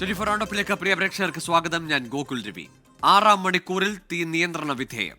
24 റൗണ്ടപ്പിലേക്ക് പ്രിയ പ്രേക്ഷകർക്ക് സ്വാഗതം. ഞാൻ ഗോകുൽ രവി. 6 മണിക്കൂറിൽ തീ നിയന്ത്രണ വിധേയം.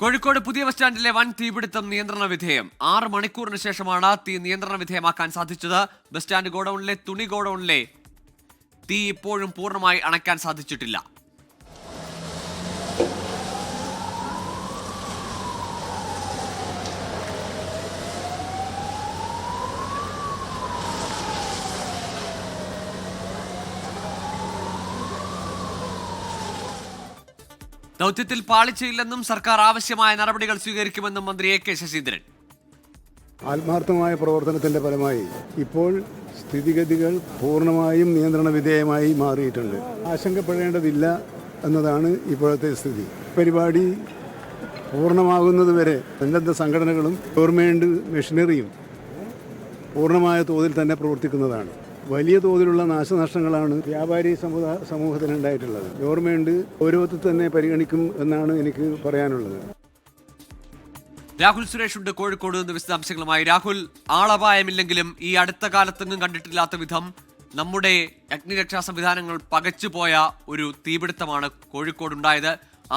കോഴിക്കോട് പുതിയ ബസ് സ്റ്റാൻഡിലെ വൻ തീപിടുത്തം നിയന്ത്രണ വിധേയം. 6 മണിക്കൂറിന് ശേഷമാണ് തീ നിയന്ത്രണ വിധേയമാക്കാൻ സാധിച്ചത്. ബസ് സ്റ്റാൻഡ് ഗോഡൌണിലെ തുണി ഗോഡൌണിലെ തീ ഇപ്പോഴും പൂർണ്ണമായി അണയ്ക്കാൻ സാധിച്ചിട്ടില്ല. ദൗത്യത്തിൽ പാളിച്ചയില്ലെന്നും സർക്കാർ ആവശ്യമായ നടപടികൾ സ്വീകരിക്കുമെന്നും മന്ത്രി എ കെ ശശീന്ദ്രൻ. ആത്മാർത്ഥമായ പ്രവർത്തനത്തിന്റെ ഫലമായി ഇപ്പോൾ സ്ഥിതിഗതികൾ പൂർണ്ണമായും നിയന്ത്രണ വിധേയമായി മാറിയിട്ടുണ്ട്. ആശങ്കപ്പെടേണ്ടതില്ല എന്നതാണ് ഇപ്പോഴത്തെ സ്ഥിതി. പരിപാടി പൂർണ്ണമാകുന്നതുവരെ സന്നദ്ധ സംഘടനകളും ഗവൺമെൻറ് മെഷീനറിയും പൂർണ്ണമായ തോതിൽ തന്നെ പ്രവർത്തിക്കുന്നതാണ്. വലിയ തോതിലുള്ള നാശനഷ്ടങ്ങളാണ് വ്യാപാരി സമൂഹത്തിനുണ്ടായിട്ടുള്ളത്. ഗവൺമെന്റ് ഓരോരുത്തർ തന്നെ പരിഗണിക്കും എന്നാണ് എനിക്ക് പറയാനുള്ളത്. രാഹുൽ സുരേഷ് ഉണ്ട് കോഴിക്കോട് നിന്ന് വിശദാംശങ്ങളുമായി. രാഹുൽ, ആളപായമില്ലെങ്കിലും ഈ അടുത്ത കാലത്തെങ്ങും കണ്ടിട്ടില്ലാത്ത വിധം നമ്മുടെ അഗ്നിരക്ഷാ സംവിധാനങ്ങൾ പകച്ചുപോയ ഒരു തീപിടുത്തമാണ് കോഴിക്കോടുണ്ടായത്.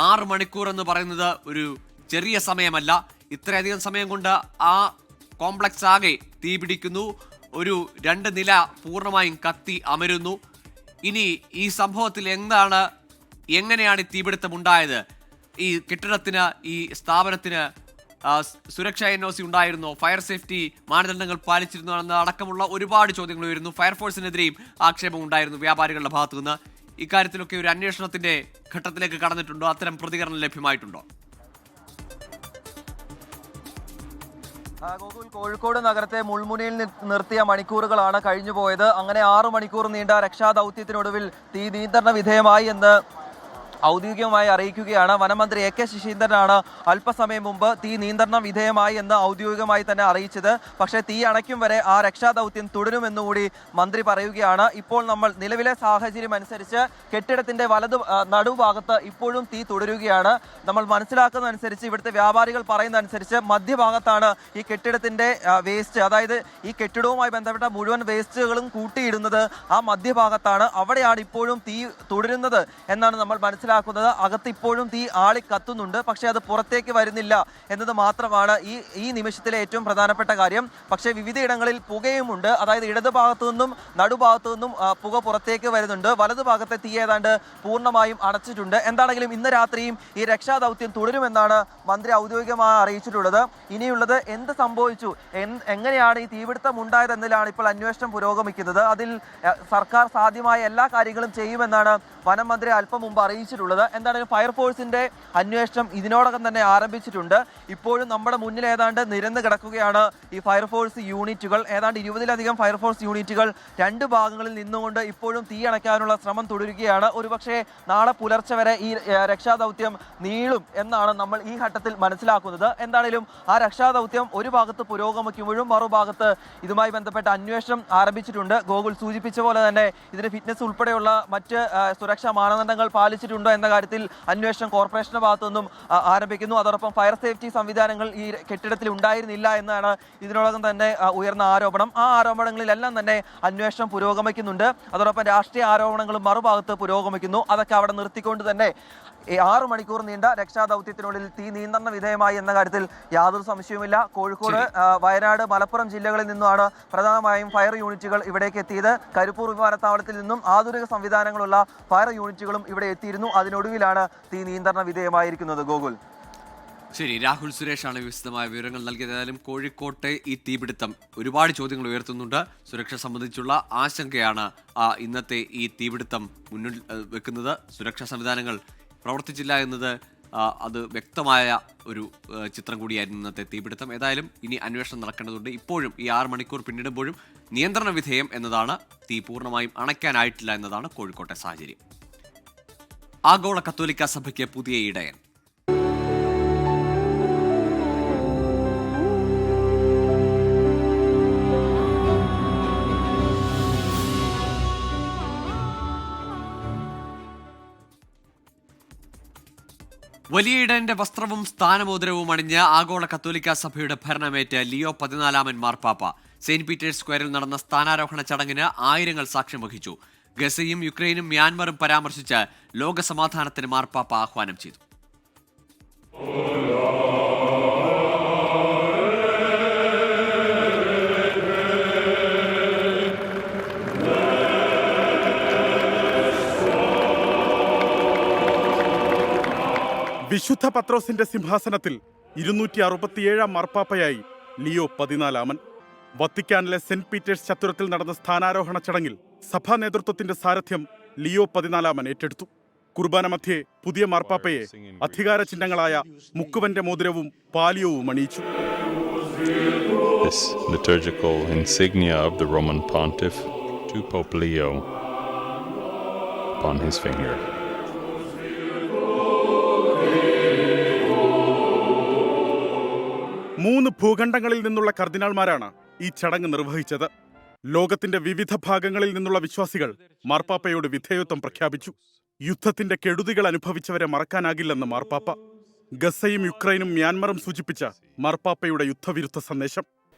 6 മണിക്കൂർ എന്ന് പറയുന്നത് ഒരു ചെറിയ സമയമല്ല. ഇത്രയധികം സമയം കൊണ്ട് ആ കോംപ്ലക്സ് ആകെ തീപിടിക്കുന്നു. ഒരു 2 നില പൂർണ്ണമായും കത്തി അമരുന്നു. ഇനി ഈ സംഭവത്തിൽ എങ്ങനെയാണ് ഈ തീപിടുത്തം ഉണ്ടായത്? ഈ കെട്ടിടത്തിന്, ഈ സ്ഥാപനത്തിന് സുരക്ഷാ NOC ഉണ്ടായിരുന്നോ? ഫയർ സേഫ്റ്റി മാനദണ്ഡങ്ങൾ പാലിച്ചിരുന്നോ എന്ന അടക്കമുള്ള ഒരുപാട് ചോദ്യങ്ങൾ ഉയരുന്നു. ഫയർഫോഴ്സിനെതിരെയും ആക്ഷേപം ഉണ്ടായിരുന്നു വ്യാപാരികളുടെ ഭാഗത്തു നിന്ന്. ഇക്കാര്യത്തിലൊക്കെ ഒരു അന്വേഷണത്തിന്റെ ഘട്ടത്തിലേക്ക് കടന്നിട്ടുണ്ടോ? അത്തരം പ്രതികരണം ലഭ്യമായിട്ടുണ്ടോ? ഗോകുൽ, കോഴിക്കോട് നഗരത്തെ മുൾമുനയിൽ നിർത്തിയ മണിക്കൂറുകളാണ് കഴിഞ്ഞുപോയത്. അങ്ങനെ 6 മണിക്കൂർ നീണ്ട രക്ഷാദൗത്യത്തിനൊടുവിൽ തീ നിയന്ത്രണ വിധേയമായി എന്ന് ഔദ്യോഗികമായി അറിയിക്കുകയാണ്. വനമന്ത്രി എ കെ ശശീന്ദ്രനാണ് അല്പസമയം മുമ്പ് തീ നിയന്ത്രണ വിധേയമായി എന്ന് ഔദ്യോഗികമായി തന്നെ അറിയിച്ചത്. പക്ഷേ തീ അണയ്ക്കും വരെ ആ രക്ഷാദൗത്യം തുടരുമെന്നുകൂടി മന്ത്രി പറയുകയാണ്. ഇപ്പോൾ നമ്മൾ നിലവിലെ സാഹചര്യം അനുസരിച്ച് കെട്ടിടത്തിന്റെ നടുഭാഗത്ത് ഇപ്പോഴും തീ തുടരുകയാണ്. നമ്മൾ മനസ്സിലാക്കുന്നതനുസരിച്ച്, ഇവിടുത്തെ വ്യാപാരികൾ പറയുന്ന അനുസരിച്ച് മധ്യഭാഗത്താണ് ഈ കെട്ടിടത്തിന്റെ വേസ്റ്റ്, അതായത് ഈ കെട്ടിടവുമായി ബന്ധപ്പെട്ട മുഴുവൻ വേസ്റ്റുകളും കൂട്ടിയിടുന്നത് ആ മധ്യഭാഗത്താണ്. അവിടെയാണ് ഇപ്പോഴും തീ തുടരുന്നത് എന്നാണ് നമ്മൾ മനസ്സിലാക്കുന്നത്. അകത്ത് ഇപ്പോഴും തീ ആളി കത്തുന്നുണ്ട്, പക്ഷേ അത് പുറത്തേക്ക് വരുന്നില്ല എന്നത് മാത്രമാണ് ഈ നിമിഷത്തിലെ ഏറ്റവും പ്രധാനപ്പെട്ട കാര്യം. പക്ഷേ വിവിധയിടങ്ങളിൽ പുകയുമുണ്ട്. അതായത് ഇടതുഭാഗത്തു നിന്നും നടുഭാഗത്തു നിന്നും പുക പുറത്തേക്ക് വരുന്നുണ്ട്. വലതുഭാഗത്തെ തീ ഏതാണ്ട് പൂർണ്ണമായും അടച്ചിട്ടുണ്ട്. എന്താണെങ്കിലും ഇന്ന് രാത്രിയും ഈ രക്ഷാദൗത്യം തുടരുമെന്നാണ് മന്ത്രി ഔദ്യോഗികമായി അറിയിച്ചിട്ടുള്ളത്. ഇനിയുള്ളത് എന്ത് സംഭവിച്ചു, എങ്ങനെയാണ് ഈ തീപിടുത്തം ഉണ്ടായത് എന്നതിലാണ് ഇപ്പോൾ അന്വേഷണം പുരോഗമിക്കുന്നത്. അതിൽ സർക്കാർ സാധ്യമായ എല്ലാ കാര്യങ്ങളും ചെയ്യുമെന്നാണ് വനം മന്ത്രി അല്പം മുമ്പ് അറിയിച്ചിട്ടുള്ളത്. എന്താണെങ്കിലും ഫയർഫോഴ്സിന്റെ അന്വേഷണം ഇതിനോടകം തന്നെ ആരംഭിച്ചിട്ടുണ്ട്. ഇപ്പോഴും നമ്മുടെ മുന്നിൽ ഏതാണ്ട് നിരന്ന് കിടക്കുകയാണ് ഈ ഫയർഫോഴ്സ് യൂണിറ്റുകൾ. ഏതാണ്ട് 20-ലധികം ഫയർഫോഴ്സ് യൂണിറ്റുകൾ 2 ഭാഗങ്ങളിൽ നിന്നുകൊണ്ട് ഇപ്പോഴും തീ അണയ്ക്കാനുള്ള ശ്രമം തുടരുകയാണ്. ഒരുപക്ഷെ നാളെ പുലർച്ചെ വരെ ഈ രക്ഷാദൗത്യം നീളും എന്നാണ് നമ്മൾ ഈ ഘട്ടത്തിൽ മനസ്സിലാക്കുന്നത്. എന്താണെങ്കിലും ആ രക്ഷാദൗത്യം ഒരു ഭാഗത്ത് പുരോഗമിക്കുമ്പോഴും മറുഭാഗത്ത് ഇതുമായി ബന്ധപ്പെട്ട അന്വേഷണം ആരംഭിച്ചിട്ടുണ്ട്. ഗോകുൽ സൂചിപ്പിച്ച പോലെ തന്നെ ഇതിന് ഫിറ്റ്നസ് ഉൾപ്പെടെയുള്ള മറ്റ് സുരക്ഷാ മാനദണ്ഡങ്ങൾ പാലിച്ചിട്ടുണ്ടോ എന്ന കാര്യത്തിൽ അന്വേഷണം കോർപ്പറേഷന്റെ ഭാഗത്തു നിന്നും ആരംഭിക്കുന്നു. അതോടൊപ്പം ഫയർ സേഫ്റ്റി സംവിധാനങ്ങൾ ഈ കെട്ടിടത്തിൽ ഉണ്ടായിരുന്നില്ല എന്നാണ് ഇതിനോടകം തന്നെ ഉയർന്ന ആരോപണം. ആ ആരോപണങ്ങളിലെല്ലാം തന്നെ അന്വേഷണം പുരോഗമിക്കുന്നുണ്ട്. അതോടൊപ്പം രാഷ്ട്രീയ ആരോപണങ്ങളും മറുഭാഗത്ത് പുരോഗമിക്കുന്നു. അതൊക്കെ അവിടെ നിർത്തിക്കൊണ്ട് തന്നെ 6 മണിക്കൂർ നീണ്ട രക്ഷാദൗത്യത്തിനുള്ളിൽ തീ നിയന്ത്രണ വിധേയമായി എന്ന കാര്യത്തിൽ യാതൊരു സംശയവുമില്ല. കോഴിക്കോട്, വയനാട്, മലപ്പുറം ജില്ലകളിൽ നിന്നുമാണ് പ്രധാനമായും ഫയർ യൂണിറ്റുകൾ ഇവിടേക്ക് എത്തിയത്. കരിപ്പൂർ വിമാനത്താവളത്തിൽ നിന്നും ആധുനിക സംവിധാനങ്ങളുള്ള ഫയർ യൂണിറ്റുകളും ഇവിടെ എത്തിയിരുന്നു. അതിനൊടുവിലാണ് തീ നിയന്ത്രണ വിധേയമായിരിക്കുന്നത്. ഗോകുൽ, ശരി, രാഹുൽ സുരേഷാണ് വിശദമായ വിവരങ്ങൾ നൽകിയത്. ഏതായാലും കോഴിക്കോട്ടെ ഈ തീപിടുത്തം ഒരുപാട് ചോദ്യങ്ങൾ ഉയർത്തുന്നുണ്ട്. സുരക്ഷ സംബന്ധിച്ചുള്ള ആശങ്കയാണ് ഇന്നത്തെ ഈ തീപിടുത്തം മുന്നിൽ വെക്കുന്നത്. സുരക്ഷാ സംവിധാനങ്ങൾ പ്രവർത്തിച്ചില്ല എന്നത് അത് വ്യക്തമായ ഒരു ചിത്രം കൂടിയായിരുന്നു ഇന്നത്തെ തീപിടുത്തം. ഏതായാലും ഇനി അന്വേഷണം നടക്കേണ്ടതുണ്ട്. ഇപ്പോഴും ഈ 6 മണിക്കൂർ പിന്നിടുമ്പോഴും നിയന്ത്രണ വിധേയം എന്നതാണ്. തീ പൂർണ്ണമായും അണയ്ക്കാനായിട്ടില്ല എന്നതാണ് കോഴിക്കോട്ടെ സാഹചര്യം. ആഗോള കത്തോലിക്ക സഭയ്ക്ക് പുതിയ ഇടയൻ. വലിയ ഇടയന്റെ വസ്ത്രവും സ്ഥാനമോതിരവും അണിഞ്ഞ് ആഗോള കത്തോലിക്ക സഭയുടെ ഭരണമേറ്റ് ലിയോ 14 മാർപ്പാപ്പ സെയിന്റ് പീറ്റേഴ്സ് സ്ക്വയറിൽ നടന്ന സ്ഥാനാരോഹണ ചടങ്ങിന് ആയിരങ്ങൾ സാക്ഷ്യം വഹിച്ചു. ഗസയും യുക്രൈനും മ്യാൻമറും പരാമർശിച്ച് ലോകസമാധാനത്തിന് മാർപ്പാപ്പ ആഹ്വാനം ചെയ്തു. വിശുദ്ധ പത്രോസിന്റെ സിംഹാസനത്തിൽ 267 മാർപ്പാപ്പയായി ലിയോ 14. വത്തിക്കാനിലെ സെന്റ് പീറ്റേഴ്സ് ചത്തുരത്തിൽ നടന്ന സ്ഥാനാരോഹണ ചടങ്ങിൽ സഭാ നേതൃത്വത്തിന്റെ സാരഥ്യം ലിയോ 14 ഏറ്റെടുത്തു. കുർബാന മധ്യേ പുതിയ മാർപ്പാപ്പയെ അധികാര ചിഹ്നങ്ങളായ മുക്കുവന്റെ മോതിരവും പാലിയവും അണിയിച്ചു. This liturgical insignia of the Roman pontiff to Pope Leo upon his finger. മൂന്ന് ഭൂഖണ്ഡങ്ങളിൽ നിന്നുള്ള കർദിനാൾമാരാണ് ഈ ചടങ്ങ് നിർവഹിച്ചത്. ലോകത്തിന്റെ വിവിധ ഭാഗങ്ങളിൽ നിന്നുള്ള വിശ്വാസികൾ മാർപ്പാപ്പയോട് വിധേയത്വം പ്രഖ്യാപിച്ചു. യുദ്ധത്തിന്റെ കെടുതികൾ അനുഭവിച്ചവരെ മറക്കാനാകില്ലെന്ന് മാർപ്പാപ്പ. ഗസയും യുക്രൈനും മ്യാൻമറും സൂചിപ്പിച്ച മാർപ്പാപ്പയുടെ യുദ്ധവിരുദ്ധ സന്ദേശം.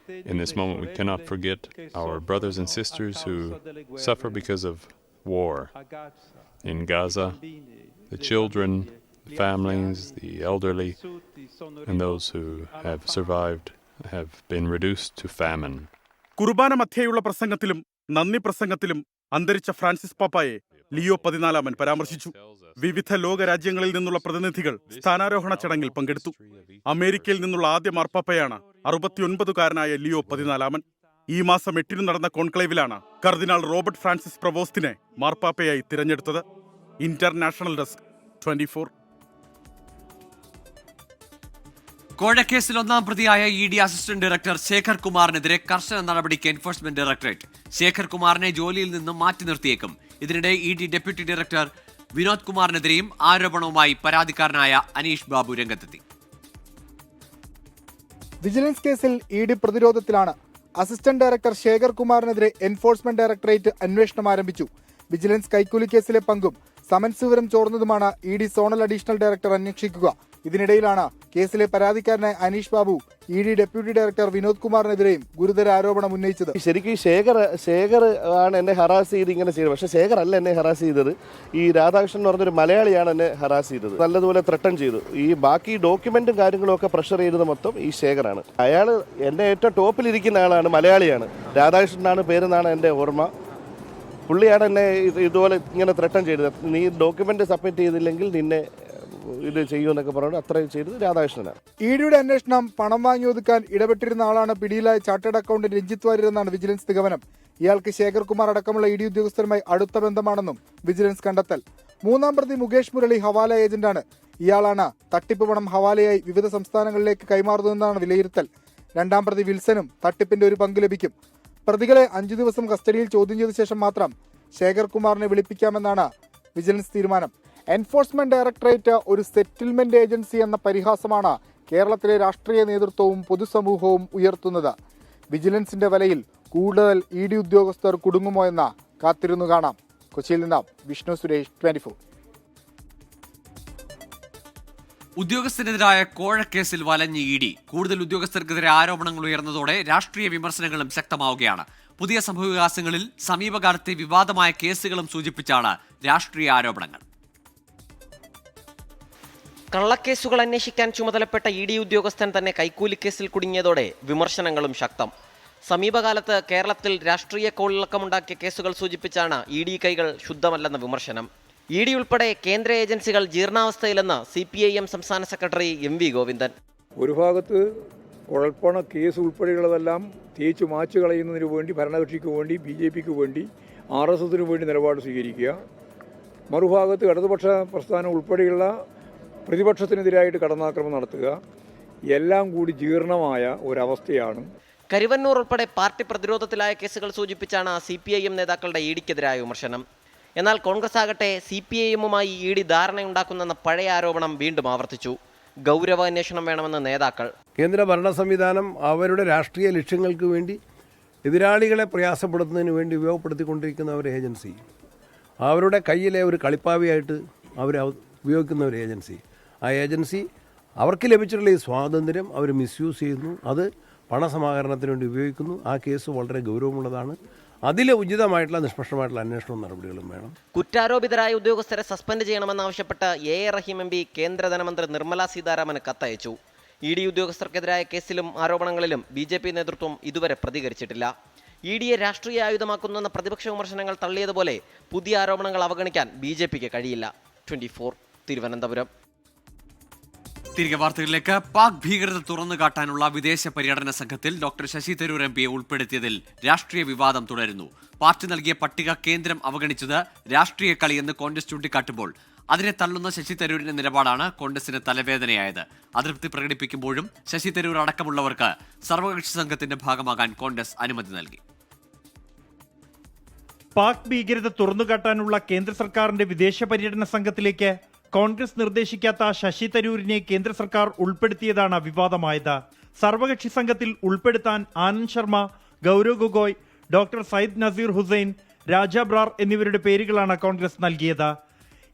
In this moment, we cannot forget our brothers and sisters who suffer because of war in Gaza, the children, the families, the elderly, and those who have survived have been reduced to famine. കുർബാന മധ്യേയുള്ള പ്രസംഗത്തിലും നന്ദി പ്രസംഗത്തിലും അന്തരിച്ച Francis പാപ്പായെ Leo 14 പരാമർശിച്ചു. വിവിധ ലോകരാജ്യങ്ങളിൽ നിന്നുള്ള പ്രതിനിധികൾ സ്ഥാനാരോഹണ ചടങ്ങിൽ പങ്കെടുത്തു. അമേരിക്കയിൽ നിന്നുള്ള ആദ്യ മാർപ്പാപ്പയാണ് 69-കാരനായ ലിയോ 14. ഈ മാസം 8 നടന്ന കോൺക്ലേവിലാണ് കർദിനാൾ റോബർട്ട് ഫ്രാൻസിസ് പ്രവോസ്റ്റിനെ മാർപ്പാപ്പയായി തിരഞ്ഞെടുത്തത്. International desk 24. കോഴക്കേസിൽ 1-ാം പ്രതിയായ ED അസിസ്റ്റന്റ് ഡയറക്ടർ ശേഖർ കുമാറിനെതിരെ കർശന നടപടിക്ക് എൻഫോഴ്സ്മെന്റ് ഡയറക്ടറേറ്റ്. ശേഖർ കുമാറിനെ ജോലിയിൽ നിന്നും മാറ്റി നിർത്തിയേക്കും. ഇതിനിടെ ED ഡെപ്യൂട്ടി ഡയറക്ടർ വിനോദ് കുമാറിനെതിരെയും ആരോപണവുമായി പരാതിക്കാരനായ അനീഷ് ബാബു രംഗത്തെത്തി. വിജിലൻസ് കേസിൽ ED പ്രതിരോധത്തിലാണ്. അസിസ്റ്റന്റ് ഡയറക്ടർ ശേഖർ കുമാറിനെതിരെ എൻഫോഴ്സ്മെന്റ് ഡയറക്ടറേറ്റ് അന്വേഷണം ആരംഭിച്ചു. വിജിലൻസ് കൈക്കൂലി കേസിലെ പങ്കും സമൻസ് വിവരം ചോർന്നതുമാണ് ED സോണൽ അഡീഷണൽ ഡയറക്ടർ അന്വേഷിക്കുക. ഇതിനിടയിലാണ് കേസിലെ പരാതിക്കാരനായ Aneesh Babu ED deputy director Vinod കുമാറിനെതിരെയും ഗുരുതര ആരോപണം ഉന്നയിച്ചത്. ശരിക്കും ശേഖർ ആണ് എന്നെ ഹറാസ് ചെയ്ത് ഇങ്ങനെ ചെയ്തത്. പക്ഷേ ശേഖർ അല്ല എന്നെ ഹറാസ് ചെയ്തത്. ഈ രാധാകൃഷ്ണൻ എന്ന് പറഞ്ഞൊരു മലയാളിയാണ് എന്നെ ഹറാസ് ചെയ്തത്. നല്ലതുപോലെ ത്രട്ടൺ ചെയ്തു. ഈ ബാക്കി ഡോക്യുമെന്റും കാര്യങ്ങളും ഒക്കെ പ്രഷർ ചെയ്തത് മൊത്തം ഈ ശേഖറാണ്. അയാൾ എന്നെ ഏറ്റവും ടോപ്പിലിരിക്കുന്ന ആളാണ്, മലയാളിയാണ്. രാധാകൃഷ്ണനാണ് പേരെന്നാണ് എൻ്റെ ഓർമ്മ. പുള്ളിയാണ് എന്നെ ഇതുപോലെ ഇങ്ങനെ ത്രട്ടൺ ചെയ്തത്. നീ ഡോക്യുമെന്റ് സബ്മിറ്റ് ചെയ്തില്ലെങ്കിൽ നിന്നെ ഇത് ചെയ്യുമെന്നൊക്കെ പറഞ്ഞു. അത്രയും ചെയ്തത് രാധാകൃഷ്ണനാണ്. EDയുടെ അന്വേഷണം പണം വാങ്ങി ഒതുക്കാൻ ഇടപെട്ടിരുന്ന ആളാണ് പിടിയിലായ ചാർട്ടേഡ് അക്കൗണ്ടന്റ് രഞ്ജിത്ത് വാര്യരെന്നാണ് വിജിലൻസ് നിഗമനം. ഇയാൾക്ക് ശേഖർ കുമാർ അടക്കമുള്ള ED ഉദ്യോഗസ്ഥരുമായി അടുത്ത ബന്ധമാണെന്നും വിജിലൻസ് കണ്ടെത്തൽ. 3-ാം പ്രതി മുകേഷ് മുരളി ഹവാല ഏജന്റാണ്. ഇയാളാണ് തട്ടിപ്പ് പണം ഹവാലയായി വിവിധ സംസ്ഥാനങ്ങളിലേക്ക് കൈമാറുന്നതെന്നാണ് വിലയിരുത്തൽ. 2-ാം പ്രതി വിൽസനും തട്ടിപ്പിന്റെ ഒരു പങ്ക് ലഭിക്കും. പ്രതികളെ 5 ദിവസം കസ്റ്റഡിയിൽ ചോദ്യം ചെയ്ത ശേഷം മാത്രം ശേഖർ കുമാറിനെ വിളിപ്പിക്കാമെന്നാണ് വിജിലൻസ് തീരുമാനം. എൻഫോഴ്സ്മെന്റ് ഡയറക്ടറേറ്റ് ഒരു സെറ്റിൽമെന്റ് ഏജൻസി എന്ന പരിഹാസമാണ് കേരളത്തിലെ രാഷ്ട്രീയ നേതൃത്വവും പൊതുസമൂഹവും ഉയർത്തുന്നത്. വിജിലൻസിന്റെ വലയിൽ കൂടുതൽ ED ഉദ്യോഗസ്ഥർ കുടുങ്ങുമോ എന്ന കാത്തിരുന്നു കാണാം. കൊച്ചിയിൽ നിന്ന് വിഷ്ണു സുരേഷ്, 24. ഉദ്യോഗസ്ഥനെതിരായ കോഴക്കേസിൽ വലഞ്ഞ് ED. കൂടുതൽ ഉദ്യോഗസ്ഥർക്കെതിരെ ആരോപണങ്ങൾ ഉയർന്നതോടെ രാഷ്ട്രീയ വിമർശനങ്ങളും ശക്തമാവുകയാണ്. പുതിയ സംഭവവികാസങ്ങളിൽ സമീപകാലത്തെ വിവാദമായ കേസുകളും സൂചിപ്പിച്ചാണ് രാഷ്ട്രീയ ആരോപണങ്ങൾ. കള്ളക്കേസുകൾ അന്വേഷിക്കാൻ ചുമതലപ്പെട്ട ED ഉദ്യോഗസ്ഥൻ തന്നെ കൈക്കൂലിക്കേസിൽ കുടുങ്ങിയതോടെ വിമർശനങ്ങളും ശക്തം. സമീപകാലത്ത് കേരളത്തിൽ രാഷ്ട്രീയ കോളിളക്കമുണ്ടാക്കിയ കേസുകൾ സൂചിപ്പിച്ചാണ് ED കൈകൾ ശുദ്ധമല്ലെന്ന വിമർശനം. ED ഉൾപ്പെടെ കേന്ദ്ര ഏജൻസികൾ ജീർണാവസ്ഥയിലെന്ന് CPIM സംസ്ഥാന സെക്രട്ടറി MV ഗോവിന്ദൻ. ഒരു ഭാഗത്ത് കുഴൽപ്പണ കേസ് ഉൾപ്പെടെയുള്ളതെല്ലാം തേച്ചു മാച്ചു കളയുന്നതിന് വേണ്ടി ഭരണകക്ഷിക്ക് വേണ്ടി BJPക്ക് വേണ്ടി RSSന് വേണ്ടി നിലപാട് സ്വീകരിക്കുക, മറുഭാഗത്ത് ഇടതുപക്ഷ പ്രസ്ഥാനം ഉൾപ്പെടെയുള്ള പ്രതിപക്ഷത്തിനെതിരായിട്ട് കടന്നാക്രമണം നടത്തുക, എല്ലാം കൂടി ജീർണമായ ഒരവസ്ഥയാണ്. കരുവന്നൂർ ഉൾപ്പെടെ പാർട്ടി പ്രതിരോധത്തിലായ കേസുകൾ സൂചിപ്പിച്ചാണ് CPIM നേതാക്കളുടെ EDക്കെതിരായ വിമർശനം. എന്നാൽ കോൺഗ്രസ് ആകട്ടെ CPIഎമ്മുമായി ED ധാരണയുണ്ടാക്കുന്നെന്ന പഴയ ആരോപണം വീണ്ടും ആവർത്തിച്ചു. ഗൗരവ അന്വേഷണം വേണമെന്ന് നേതാക്കൾ. കേന്ദ്ര ഭരണ സംവിധാനം അവരുടെ രാഷ്ട്രീയ ലക്ഷ്യങ്ങൾക്ക് വേണ്ടി എതിരാളികളെ പ്രയാസപ്പെടുത്തുന്നതിന് വേണ്ടി ഉപയോഗപ്പെടുത്തിക്കൊണ്ടിരിക്കുന്ന ഒരു ഏജൻസി, അവരുടെ കയ്യിലെ ഒരു കളിപ്പാവിയായിട്ട് അവർ ഉപയോഗിക്കുന്ന ഒരു ഏജൻസി, ആ ഏജൻസി അവർക്ക് ലഭിച്ചിട്ടുള്ള ഈ സ്വാതന്ത്ര്യം അവർ മിസ്യൂസ് ചെയ്യുന്നു, അത് പണസമാഹരണത്തിന് വേണ്ടി ഉപയോഗിക്കുന്നു. ആ കേസ് വളരെ ഗൗരവമുള്ളതാണ്. അതിൽ ഉചിതമായിട്ടുള്ള നിഷ്പക്ഷമായിട്ടുള്ള അന്വേഷണവും നടപടികളും വേണം. കുറ്റാരോപിതരായ ഉദ്യോഗസ്ഥരെ സസ്പെൻഡ് ചെയ്യണമെന്നാവശ്യപ്പെട്ട് A.A. റഹീം MP കേന്ദ്ര ധനമന്ത്രി നിർമ്മല സീതാരാമന് കത്തയച്ചു. ED ഉദ്യോഗസ്ഥർക്കെതിരായ കേസിലും ആരോപണങ്ങളിലും BJP നേതൃത്വം ഇതുവരെ പ്രതികരിച്ചിട്ടില്ല. EDയെ രാഷ്ട്രീയ ആയുധമാക്കുന്നെന്ന പ്രതിപക്ഷ വിമർശനങ്ങൾ തള്ളിയതുപോലെ പുതിയ ആരോപണങ്ങൾ അവഗണിക്കാൻ BJPക്ക് കഴിയില്ല. 24 തിരുവനന്തപുരം. തിരികെ വാർത്തകളിലേക്ക്. പാക് ഭീകരത തുറന്നു കാട്ടാനുള്ള വിദേശ പര്യടന സംഘത്തിൽ ഡോക്ടർ ശശി തരൂർ MPയെ ഉൾപ്പെടുത്തിയതിൽ രാഷ്ട്രീയ വിവാദം തുടരുന്നു. പാർട്ടി നൽകിയ പട്ടിക കേന്ദ്രം അവഗണിച്ചത് രാഷ്ട്രീയ കളിയെന്ന് കോൺഗ്രസ് ചൂണ്ടിക്കാട്ടുമ്പോൾ അതിനെ തള്ളുന്ന ശശി തരൂരിന്റെ നിലപാടാണ് കോൺഗ്രസിന് തലവേദനയായത്. അതൃപ്തി പ്രകടിപ്പിക്കുമ്പോഴും ശശി തരൂർ അടക്കമുള്ളവർക്ക് സർവകക്ഷി സംഘത്തിന്റെ ഭാഗമാകാൻ കോൺഗ്രസ് അനുമതി നൽകി. പാക് ഭീകരത തുറന്നുകാട്ടാനുള്ള കേന്ദ്ര സർക്കാരിന്റെ വിദേശ പര്യടന സംഘത്തിലേക്ക് കോൺഗ്രസ് നിർദ്ദേശിക്കാത്ത ശശി തരൂരിനെ കേന്ദ്ര സർക്കാർ ഉൾപ്പെടുത്തിയതാണ് വിവാദമായത്. സർവകക്ഷി സംഘത്തിൽ ഉൾപ്പെടുത്താൻ ആനന്ദ് ശർമ്മ, ഗൗരവ് ഗൊഗോയ്, ഡോക്ടർ സയ്യിദ് നസീർ ഹുസൈൻ, രാജ ബ്രാർ എന്നിവരുടെ പേരുകളാണ് കോൺഗ്രസ് നൽകിയത്.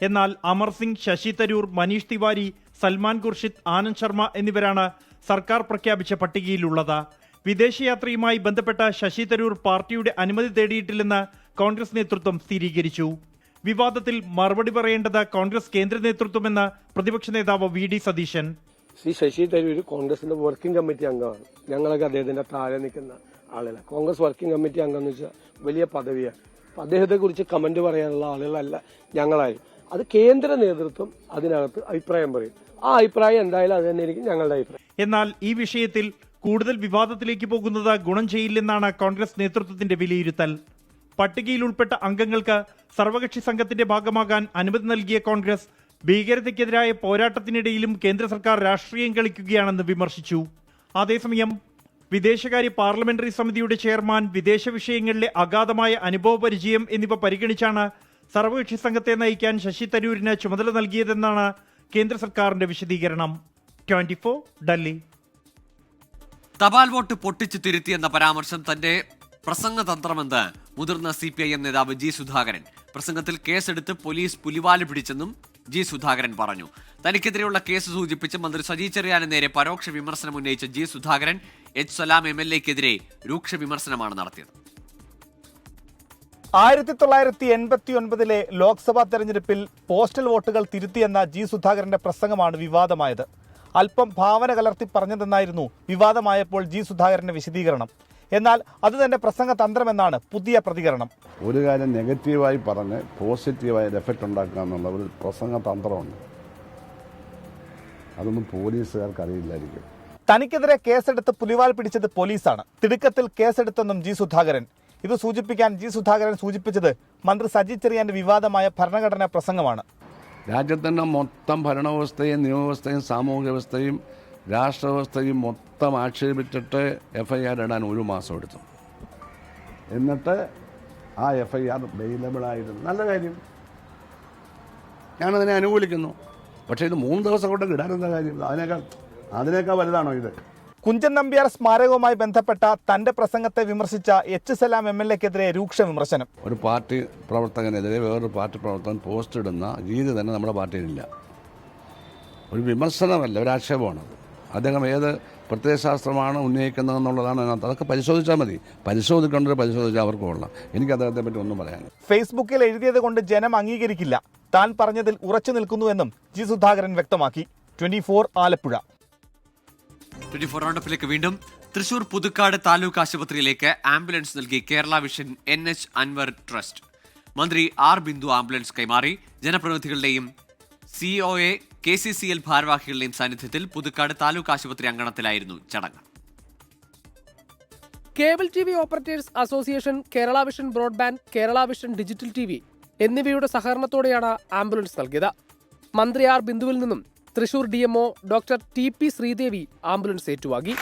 എന്നാൽ അമർ സിംഗ്, ശശി തരൂർ, മനീഷ് തിവാരി, സൽമാൻ ഖുർഷിദ്, ആനന്ദ് ശർമ്മ എന്നിവരാണ് സർക്കാർ പ്രഖ്യാപിച്ച പട്ടികയിലുള്ളത്. വിദേശയാത്രയുമായി ബന്ധപ്പെട്ട ശശി തരൂർ പാർട്ടിയുടെ അനുമതി തേടിയിട്ടില്ലെന്ന് കോൺഗ്രസ് നേതൃത്വം സ്ഥിരീകരിച്ചു. വിവാദത്തിൽ മറുപടി പറയേണ്ടത് കോൺഗ്രസ് കേന്ദ്ര നേതൃത്വമെന്ന് പ്രതിപക്ഷ നേതാവ് VD സതീശൻ. ശ്രീ ശശി തരൂർ കോൺഗ്രസിന്റെ വർക്കിംഗ് കമ്മിറ്റി അംഗമാണ്. ഞങ്ങളൊക്കെ അദ്ദേഹത്തിന്റെ താഴെ നിൽക്കുന്ന ആളുകളാണ്. കോൺഗ്രസ് വർക്കിംഗ് കമ്മിറ്റി അംഗം എന്ന് വെച്ചാൽ വലിയ പദവിയാണ്. അപ്പം അദ്ദേഹത്തെ കുറിച്ച് കമന്റ് പറയാനുള്ള ആളുകളല്ല ഞങ്ങളായും. അത് കേന്ദ്ര നേതൃത്വം അതിനകത്ത് അഭിപ്രായം പറയും. ആ അഭിപ്രായം എന്തായാലും അത് തന്നെയായിരിക്കും ഞങ്ങളുടെ അഭിപ്രായം. എന്നാൽ ഈ വിഷയത്തിൽ കൂടുതൽ വിവാദത്തിലേക്ക് പോകുന്നത് ഗുണം ചെയ്യില്ലെന്നാണ് കോൺഗ്രസ് നേതൃത്വത്തിന്റെ വിലയിരുത്തൽ. പട്ടികയിൽ ഉൾപ്പെട്ട അംഗങ്ങൾക്ക് സർവകക്ഷി സംഘത്തിന്റെ ഭാഗമാകാൻ അനുമതി നൽകിയ കോൺഗ്രസ് ഭീകരതയ്ക്കെതിരായ പോരാട്ടത്തിനിടയിലും കേന്ദ്ര സർക്കാർ രാഷ്ട്രീയം കളിക്കുകയാണെന്ന് വിമർശിച്ചു. അതേസമയം വിദേശകാര്യ പാർലമെന്ററി സമിതിയുടെ ചെയർമാൻ വിദേശ വിഷയങ്ങളിലെ അഗാധമായ അനുഭവ പരിചയം എന്നിവ പരിഗണിച്ചാണ് സർവകക്ഷി സംഘത്തെ നയിക്കാൻ ശശി തരൂരിന് ചുമതല നൽകിയതെന്നാണ് കേന്ദ്ര സർക്കാരിന്റെ വിശദീകരണം. 24 ഡൽഹി. തപാൽ വോട്ട് പൊട്ടിച്ചു തിരുത്തിയെന്ന പരാമർശം തന്റെ പ്രസംഗതന്ത്രമെന്ന് മുതിർന്ന CPIM നേതാവ് G. സുധാകരൻ. പ്രസംഗത്തിൽ കേസെടുത്ത് പോലീസ് പുലിവാല് പിടിച്ചെന്നും G. സുധാകരൻ പറഞ്ഞു. തനിക്കെതിരെയുള്ള കേസ് സൂചിപ്പിച്ച് മന്ത്രി സജി ചെറിയാന് നേരെ പരോക്ഷ വിമർശനം ഉന്നയിച്ച G. സുധാകരൻ H. സലാം MLA-ക്കെതിരെ രൂക്ഷ വിമർശനമാണ് നടത്തിയത്. 1989 ലോക്സഭാ തെരഞ്ഞെടുപ്പിൽ പോസ്റ്റൽ വോട്ടുകൾ തിരുത്തിയെന്ന G. സുധാകരന്റെ പ്രസംഗമാണ് വിവാദമായത്. അല്പം ഭാവന കലർത്തി പറഞ്ഞതെന്നായിരുന്നു വിവാദമായപ്പോൾ G. സുധാകരന്റെ വിശദീകരണം. എന്നാൽ അത് തന്നെ പ്രസംഗ തന്ത്രമെന്നാണ് പുതിയ പ്രതികരണം. ഒരു കാര്യം നെഗറ്റീവായി പറഞ്ഞ് പോസിറ്റീവായ എഫക്റ്റ് ഉണ്ടാക്കുക എന്നുള്ള ഒരു പ്രസംഗ തന്ത്രമുണ്ട്. അതൊന്നും പോലീസുകാർക്ക് അറിയില്ലായിരിക്കും. തനിക്കെതിരെ കേസെടുത്ത് പുലിവാൽ പിടിച്ചത് പോലീസാണ്. തിടുക്കത്തിൽ കേസെടുത്തെന്നും G. സുധാകരൻ. ഇത് സൂചിപ്പിക്കാൻ G. സുധാകരൻ സൂചിപ്പിച്ചത് മന്ത്രി സജി ചെറിയാന്റെ വിവാദമായ ഭരണഘടനാ പ്രസംഗമാണ്. രാജ്യത്തിൻ്റെ മൊത്തം ഭരണവ്യവസ്ഥയും നിയമവ്യവസ്ഥയും സാമൂഹ്യ വ്യവസ്ഥയും രാഷ്ട്രവ്യവസ്ഥയും മൊത്തം ആക്ഷേപിച്ചിട്ട് FIR ഇടാൻ 1 മാസം എടുത്തു. എന്നിട്ട് ആ FIR ബെയിലബിളായിരുന്നു. നല്ല കാര്യം, ഞാനതിനെ അനുകൂലിക്കുന്നു. പക്ഷേ ഇത് 3 ദിവസം കൊണ്ട് ഇടാനെന്താ കാര്യം? അതിനേക്കാൾ വലുതാണോ ഇത്? കുഞ്ചൻ നമ്പ്യാർ സ്മാരകവുമായി ബന്ധപ്പെട്ട തന്റെ പ്രസംഗത്തെ വിമർശിച്ച H. സലാം MLA-ക്കെതിരെ രൂക്ഷ വിമർശനം. ഒരു പാർട്ടി പ്രവർത്തകനെതിരെ വേറൊരു പാർട്ടി പ്രവർത്തകൻ പോസ്റ്റ് ഇടുന്ന രീതി തന്നെ നമ്മുടെ പാർട്ടിയിലില്ല. ഒരു വിമർശനമല്ല, ഒരു ആക്ഷേപമാണത്. അദ്ദേഹം ഏത് പ്രത്യയശാസ്ത്രമാണ് ഉന്നയിക്കുന്നതെന്നുള്ളതാണ് അതിനകത്ത്. അതൊക്കെ പരിശോധിച്ചാൽ മതി. പരിശോധിച്ചാൽ അവർക്ക് കൊള്ളാം. എനിക്ക് അദ്ദേഹത്തെ പറ്റി ഒന്നും പറയാൻ. ഫേസ്ബുക്കിൽ എഴുതിയത് കൊണ്ട് ജനം അംഗീകരിക്കില്ല. താൻ പറഞ്ഞതിൽ ഉറച്ചു നിൽക്കുന്നുവെന്നും G. സുധാകരൻ വ്യക്തമാക്കി. 24 ആലപ്പുഴ. 24 റൗണ്ടപ്പിലേക്ക് വീണ്ടും. തൃശൂർ പുതുക്കാട് താലൂക്ക് ആശുപത്രിയിലേക്ക് ആംബുലൻസ് നൽകി Kerala vision NH Anwar trust. മന്ത്രി R. ബിന്ദു ആംബുലൻസ് കൈമാറി. ജനപ്രതിനിധികളുടെയും COA KCCL ഭാരവാഹികളുടെയും സാന്നിധ്യത്തിൽ പുതുക്കാട് താലൂക്ക് ആശുപത്രി അങ്കണത്തിലായിരുന്നു ചടങ്ങ്. Cable TV operators association, Kerala vision broadband, Kerala vision digital TV എന്നിവയുടെ സഹകരണത്തോടെയാണ് ആംബുലൻസ് നൽകിയത്. മന്ത്രി R. ബിന്ദുവിൽ നിന്നും Thrissur DMO doctor TP Sreedevi ambulance ഏറ്റുവാങ്ങി.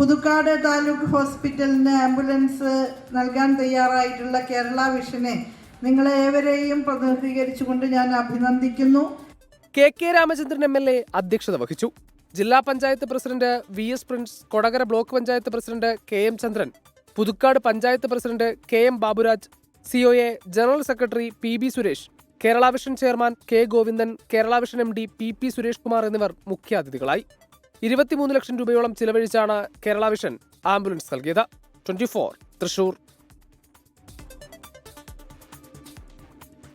പുതുക്കാട് താലൂക്ക് ഹോസ്പിറ്റലിന് ആംബുലൻസ് നൽകാൻ തയ്യാറായിട്ടുള്ള കേരള വിഷനെ നിങ്ങളെ ഏവരെയും പ്രതിനിധീകരിച്ചുകൊണ്ട് ഞാൻ അഭിനന്ദിക്കുന്നു. കെ രാമചന്ദ്രൻ MLA അധ്യക്ഷത വഹിച്ചു. ജില്ലാ panchayat president VS Prince, Kodakara block panchayat president KM Chandran, Puthukkad panchayat president KM Baburaj, COA general secretary PB Suresh, Kerala vision chairman K Govindan, Kerala vision MD PP Suresh Kumar എന്നിവർ മുഖ്യാതിഥികളായി. 23 ലക്ഷം രൂപയോളം ചിലവഴിച്ചാണ് കേരള വിഷൻ ആംബുലൻസ് നൽകിയത്. 24 തൃശൂർ.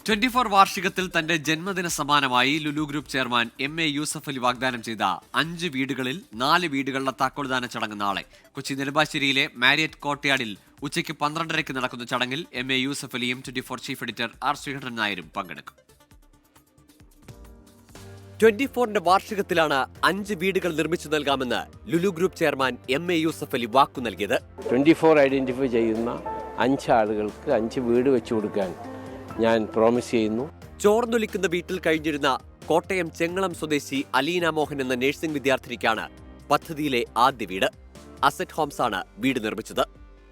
24 വാർഷികത്തിൽ തന്റെ ജന്മദിന സമ്മാനമായി Lulu group chairman MA Yusuf Ali വാഗ്ദാനം ചെയ്ത 5 വീടുകളിൽ 4 വീടുകളുടെ താക്കോൽദാന ചടങ്ങ് നാളെ കൊച്ചി നെടുമ്പാശ്ശേരിയിലെ മാരിയറ്റ് കോർട്ട്യാർഡിൽ ഉച്ചയ്ക്ക് 12:30 നടക്കുന്ന ചടങ്ങിൽ MA യൂസഫ് അലിയും 24 ചീഫ് എഡിറ്റർ R ശ്രീകണ്ഠൻ നായരും പങ്കെടുക്കും. 24ന്റെ വാർഷികത്തിലാണ് 5 വീടുകൾ നിർമ്മിച്ചു നൽകാമെന്ന് Lulu group chairman MA Yusuf Ali വാക്കു നൽകിയത്. 24 ഐഡന്റിഫൈ ചെയ്യുന്ന 5 ആളുകൾക്ക് 5 വീട് വെച്ചു കൊടുക്കാൻ ഞാൻ പ്രോമിസ് ചെയ്യുന്നു. ചോർന്നൊലിക്കുന്ന വീട്ടിൽ കഴിഞ്ഞിരുന്ന കോട്ടയം ചെങ്ങളം സ്വദേശി അലീന മോഹൻ എന്ന നഴ്സിംഗ് വിദ്യാർത്ഥിനിക്കാണ് പദ്ധതിയിലെ ആദ്യ വീട്. അസറ്റ് ഹോംസ് ആണ് വീട് നിർമ്മിച്ചത്.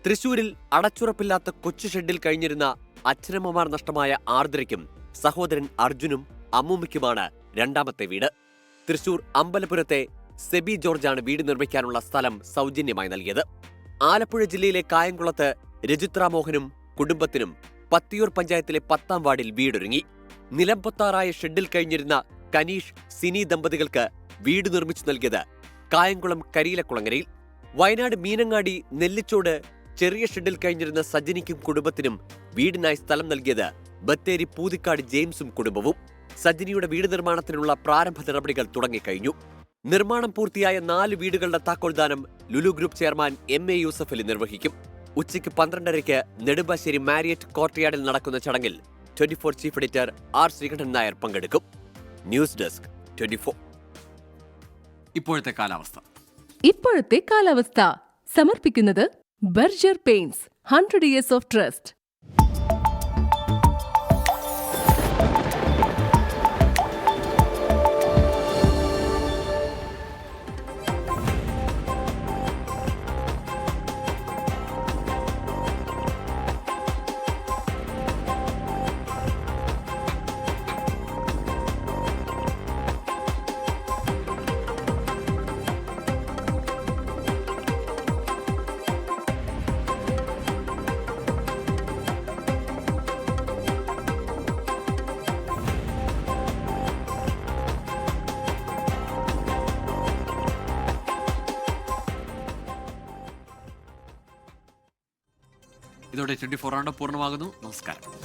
തൃശൂരിൽ അടച്ചുറപ്പില്ലാത്ത കൊച്ചു ഷെഡിൽ കഴിഞ്ഞിരുന്ന അച്ഛനമ്മമാർ നഷ്ടമായ ആർദ്രയ്ക്കും സഹോദരൻ അർജുനും അമ്മൂമ്മയ്ക്കുമാണ് രണ്ടാമത്തെ വീട്. തൃശൂർ അമ്പലപുരത്തെ സെബി ജോർജാണ് വീട് നിർമ്മിക്കാനുള്ള സ്ഥലം സൗജന്യമായി നൽകിയത്. ആലപ്പുഴ ജില്ലയിലെ കായംകുളത്ത് രജിത്ര മോഹനും കുടുംബത്തിനും പത്തിയൂർ പഞ്ചായത്തിലെ 10ാം വാർഡിൽ വീടൊരുങ്ങി. നിലംപൊത്താറായ ഷെഡിൽ കഴിഞ്ഞിരുന്ന കനീഷ് സിനി ദമ്പതികൾക്ക് വീട് നിർമ്മിച്ചു നൽകിയത് കായംകുളം കരിയിലക്കുളങ്ങരയിൽ. വയനാട് മീനങ്ങാടി നെല്ലിച്ചോട് ചെറിയ ഷെഡിൽ കഴിഞ്ഞിരുന്ന സജ്ജനിക്കും കുടുംബത്തിനും വീടിനായി സ്ഥലം നൽകിയത് ബത്തേരി പൂതിക്കാട് ജെയിംസും കുടുംബവും. സജ്ജനിയുടെ വീട് നിർമ്മാണത്തിനുള്ള പ്രാരംഭ നടപടികൾ തുടങ്ങിക്കഴിഞ്ഞു. നിർമ്മാണം പൂർത്തിയായ 4 വീടുകളുടെ താക്കോൽദാനം Lulu group chairman MA Yusuf Ali നിർവഹിക്കും. ഉച്ചയ്ക്ക് 12:30 നെടുമ്പാശ്ശേരി മാരിയറ്റ് കോർട്ട്യാർഡിൽ നടക്കുന്ന ചടങ്ങിൽ 24 chief editor R Sreekandan Nair പങ്കെടുക്കും. News desk 24. ഇപ്പോഴത്തെ കാലാവസ്ഥ സമർപ്പിക്കുന്നത് Berger paints 100 years of trust. ഇതോടെ 24 പൂർണ്ണമാകുന്നു. നമസ്കാരം.